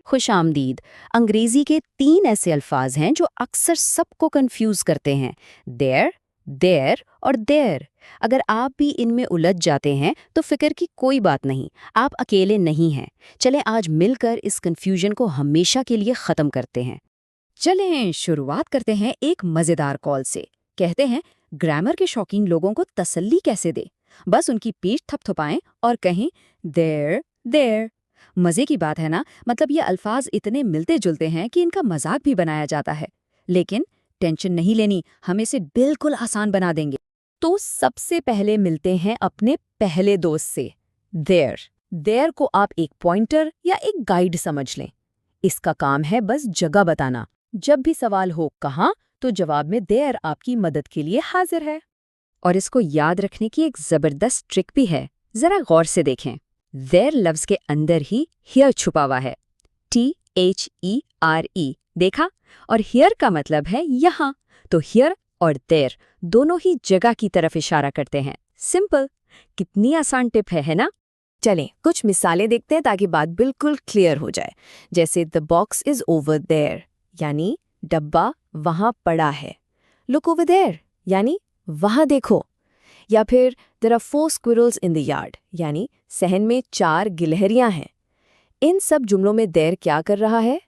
खुशामदीद। अंग्रेजी के 3 ऐसे अल्फाज हैं जो अक्सर सबको कंफ्यूज करते हैं, देयर, देयर और देयर। अगर आप भी इनमें उलझ जाते हैं तो फिक्र की कोई बात नहीं, आप अकेले नहीं हैं। चलें आज मिलकर इस कंफ्यूजन को हमेशा के लिए ख़त्म करते हैं। चलें शुरुआत करते हैं एक मज़ेदार कॉल से। कहते हैं ग्रामर के शौकीन लोगों को तसल्ली कैसे दे, बस उनकी पीठ थपथपाएं और कहें देयर, देयर। मजे की बात है ना, मतलब ये अल्फाज इतने मिलते जुलते हैं कि इनका मजाक भी बनाया जाता है। लेकिन टेंशन नहीं लेनी, हम इसे बिल्कुल आसान बना देंगे। तो सबसे पहले मिलते हैं अपने पहले दोस्त से, देयर। देयर को आप एक पॉइंटर या एक गाइड समझ लें। इसका काम है बस जगह बताना। जब भी सवाल हो कहाँ, तो जवाब में देयर आपकी मदद के लिए हाजिर है। और इसको याद रखने की एक जबरदस्त ट्रिक भी है, जरा गौर से देखें। देयर लफ्ज के अंदर ही हियर छुपा हुआ है, THERE, देखा? और हियर का मतलब है यहाँ, तो हियर और देयर दोनों ही जगह की तरफ इशारा करते हैं। सिंपल। कितनी आसान टिप है ना? चलें कुछ मिसालें देखते हैं ताकि बात बिल्कुल क्लियर हो जाए। जैसे the box is over there, यानी डब्बा वहां पड़ा है। लुक ओवर देयर, यानी वहां देखो। या फिर there are 4 squirrels in the yard, यानी सहन में 4 गिलहरियां हैं। इन सब जुमलों में देयर क्या कर रहा है?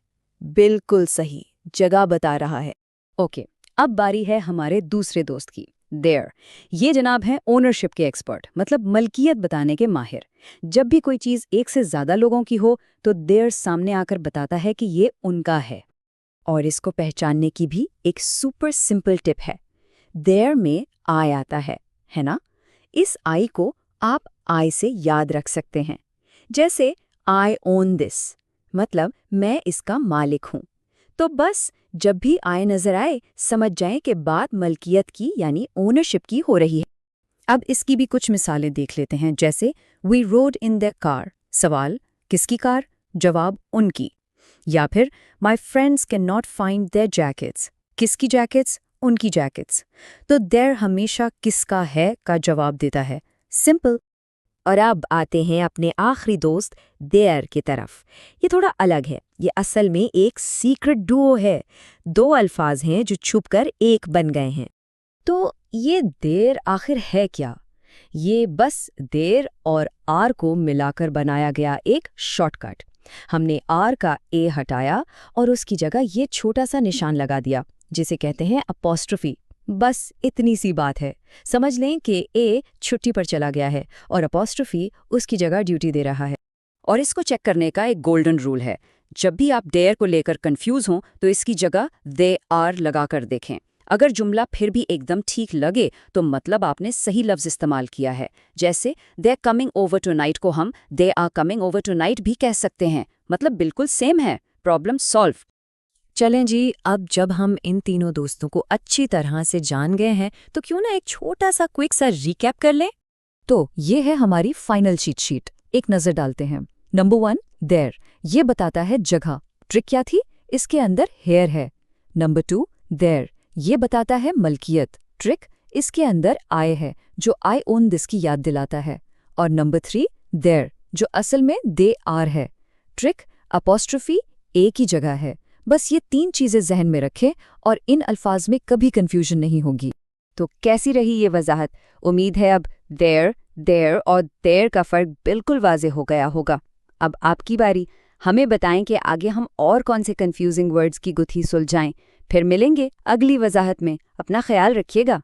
बिल्कुल सही, जगह बता रहा है। ओके, अब बारी है हमारे दूसरे दोस्त की, देयर। ये जनाब हैं ओनरशिप के एक्सपर्ट, मतलब मलकियत बताने के माहिर। जब भी कोई चीज़ एक से ज़्यादा लोगों की हो तो देयर सामने आकर बताता है कि ये उनका है। और इसको पहचानने की भी एक सुपर सिंपल टिप है। देयर में आई आता है ना? इस आई को आप आई से याद रख सकते हैं। जैसे आई ओन दिस, मतलब मैं इसका मालिक हूं। तो बस जब भी आई नजर आए समझ जाएं कि बात मलकियत की यानी ओनरशिप की हो रही है। अब इसकी भी कुछ मिसालें देख लेते हैं। जैसे we rode in the car, सवाल किसकी कार? जवाब उनकी। या फिर my friends can not find their jackets, किसकी जैकेट्स? उनकी जैकेट्स। तो देयर हमेशा किसका है का जवाब देता है। सिंपल। और अब आते हैं अपने आखिरी दोस्त देयर की तरफ। ये थोड़ा अलग है, ये असल में एक सीक्रेट डुओ है। 2 अल्फाज हैं जो छुपकर एक बन गए हैं। तो ये देर आखिर है क्या? ये बस देर और आर को मिलाकर बनाया गया एक शॉर्टकट। हमने आर का ए हटाया और उसकी जगह ये छोटा सा निशान लगा दिया, जिसे कहते हैं अपॉस्ट्रोफी। बस इतनी सी बात है। समझ लें कि ए छुट्टी पर चला गया है और अपॉस्ट्रोफी उसकी जगह ड्यूटी दे रहा है। और इसको चेक करने का एक गोल्डन रूल है। जब भी आप डेयर को लेकर कंफ्यूज हों तो इसकी जगह दे आर लगाकर देखें। अगर जुमला फिर भी एकदम ठीक लगे तो मतलब आपने सही लफ्ज इस्तेमाल किया है। जैसे they are coming over tonight को हम they are coming over tonight भी कह सकते हैं, मतलब बिल्कुल सेम है। Problem solve. चलें जी, अब जब हम इन तीनों दोस्तों को अच्छी तरह से जान गए हैं तो क्यों ना एक छोटा सा क्विक सा रिकैप कर लें। तो ये है हमारी फाइनल चीट शीट, एक नज़र डालते हैं। नंबर 1 देयर, ये बताता है जगह। ट्रिक क्या थी? इसके अंदर हेयर है। नंबर 2 देयर, ये बताता है मलकियत। ट्रिक, इसके अंदर आई है जो आई ओन दिस की याद दिलाता है। और नंबर 3 देयर, जो असल में दे आर है। ट्रिक, अपॉस्ट्रोफी ए की जगह है। बस ये 3 चीजें जहन में रखें और इन अल्फाज में कभी कंफ्यूजन नहीं होगी। तो कैसी रही ये वजाहत? उम्मीद है अब देयर, देयर और देयर का फर्क बिल्कुल वाज़ेह हो गया होगा। अब आपकी बारी, हमें बताएं कि आगे हम और कौन से कंफ्यूजिंग वर्ड्स की गुत्थी सुलझाएं। फिर मिलेंगे अगली वजाहत में। अपना ख्याल रखिएगा।